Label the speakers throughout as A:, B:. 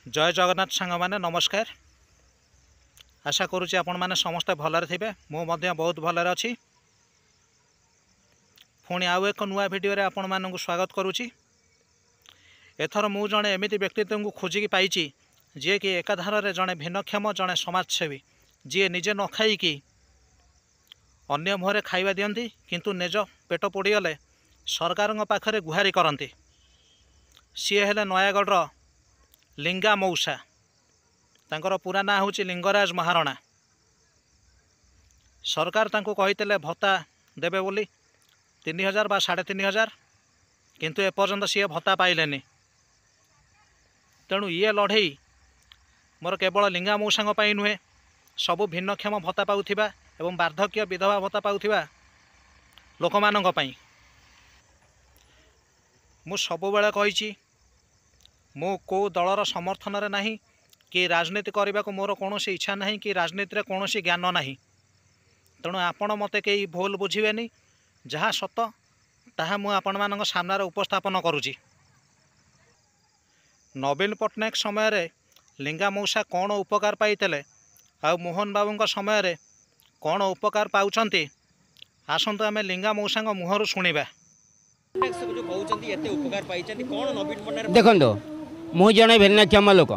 A: जय जगन्नाथ सांग मैंने नमस्कार। आशा करुँच आपण मैंने समस्ते भलरे थे। मुझे बहुत भलरे अच्छी। पुणी आउ एक नुआ भिडियो आपण मानक स्वागत करुँची। एथर मु जड़े एमती व्यक्तित्व को खोजिकी पाई जी कि एकाधार जड़े भिन्नक्षम जड़े समाजसेवी जी निजे न खाईकि अन्य मुहरे खाଇବା दियंती किंतु निज पेट पोड़ीगले सरकार पाखरे गुहारी करती। सी हेले नयागढ़ लिंगा मौसा। तांकर पूरा ना हूँ लिंगराज महारणा। सरकार तांको कहितले भत्ता देबे बोली 3000 बा 3500, किंतु एपर्यंत सी भत्ता पाइलेनी। तेणु ये लड़ई मोर केवल लिंगा मौसा नुहे, सबु भिन्नक्षम भत्ता पाउथिबा एवं वार्धक्य विधवा भत्ता पाउथिबा लोक मानक पई। मु सबुबेले कहिछि मु को दलर समर्थन रे नहीं कि राजनीति करने को मोर कौन इच्छा नहीं कि राजनीति कौन ज्ञान नहीं। तेणु आपण मते कई भूल बुझे। जहाँ सत ताहा मु आपण मान सामने उपस्थापन करुँची। नवीन पट्टनायक समय रे लिंगा मौसा कौन उपकार पाइते आ मोहन बाबू समय रे कौन उपकार पाउछंती, आसंतु आमे लिंगा मौसा मुहर शुणा।
B: देखो मु जड़े भिन्नक्षम लोक।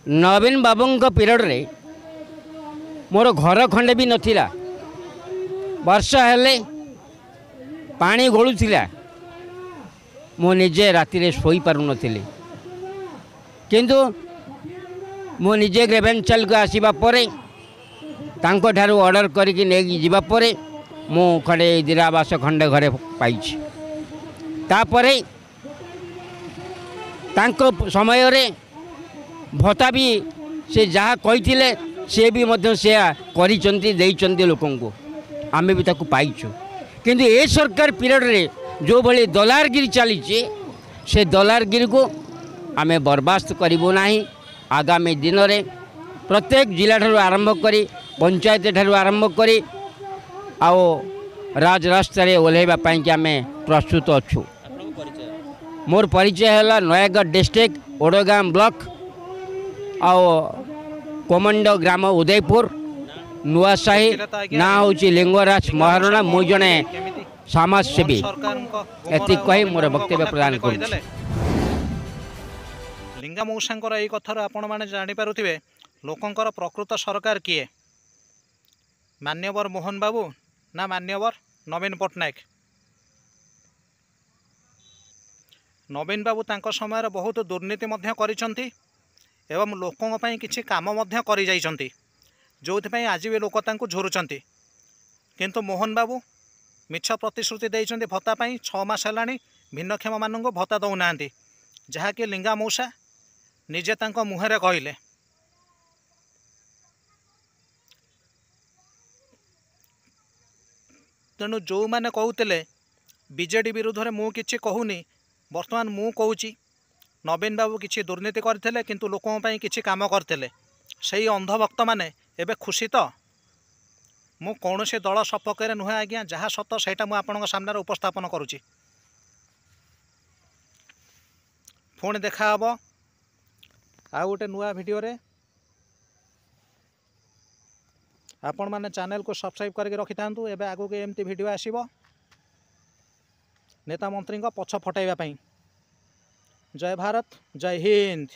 B: नवीन बाबू पीरियड रे मोर घर खंडे भी नथिला। वर्षा हेले पानी गलुला। मु निजे राति शोई पारु नथिली, किंतु मु निजे रेवेन्साल को आसीबा परे तांको ठारू ऑर्डर करके नेकी जीवा परे मु खंडे इंदिरावास खंडे घरे पाइछि। तापरे तांको समय रे भत्ता भी से जहाँ कही सी भी से करिचंती देइचंती लोकन को आमे भी ताकू पाइछु। किंतु ए सरकार पीरियड रे जो भली दलारगिरी चली से दलारगिरी को आमे बर्बाद करिबो नाही। आगामी दिन रे प्रत्येक जिला ठारू आरंभ करी पंचायत ठारू आरंभ करी आओ राज रास्ता रे ओल्हेबा पई कि आमे प्रस्तुत अछु। मोर परिचय है नयागढ़ डिस्ट्रिक्ट ओडगाम ब्लॉक आओ कोमंडो ग्राम उदयपुर नुआसाही ना हूँ लिंगराज महारणा। मु जड़े समाजसेवी एति कही मोर वक्तव्य प्रदान कर।
A: लिंगा मौसा यही कथार आपण मैंने जापारे लोकंर प्रकृत सरकार किए, मान्यवर मोहन बाबू ना मान्यवर नवीन पट्टनायक। नवीन बाबू तांको समय बहुत दुर्नीति करिसंती एवं लोकों पई किछि काम करि जाइसंती, जोथिपई आज भी लोक तांको झुरुचंती। किंतु मोहन बाबू मिछ प्रतिश्रुति देइसंती भत्ता पई 6 मास हेलाणी भिन्नक्षम माननको भत्ता दउनांती, जहाँकि लिंगा मौसा निजे तांको मुहरे कहिले। तेणु जो माने कहूतिले बीजेडी विरुद्ध रे मु किछि कहूनी, वर्तमान मु कहूची नवीन बाबू किछि दुर्नीति करथिले किंतु लोकों पई किछि काम करथिले। सही अंधभक्त माने एबे खुशी तो। मु कौनसी दल सपक्ष नुहे आज्ञा, जहाँ सत सेटा मु आपनक सामने उपस्थापन करुची। पुणी देखा हबो आ गोटे नुआ वीडियो रे। आपण माने चैनल को सब्सक्राइब करके रखि थांतु। एबे आगो के एमती वीडियो आसीबो नेता मंत्री को पछ फटाइबा पई। जय भारत, जय हिंद।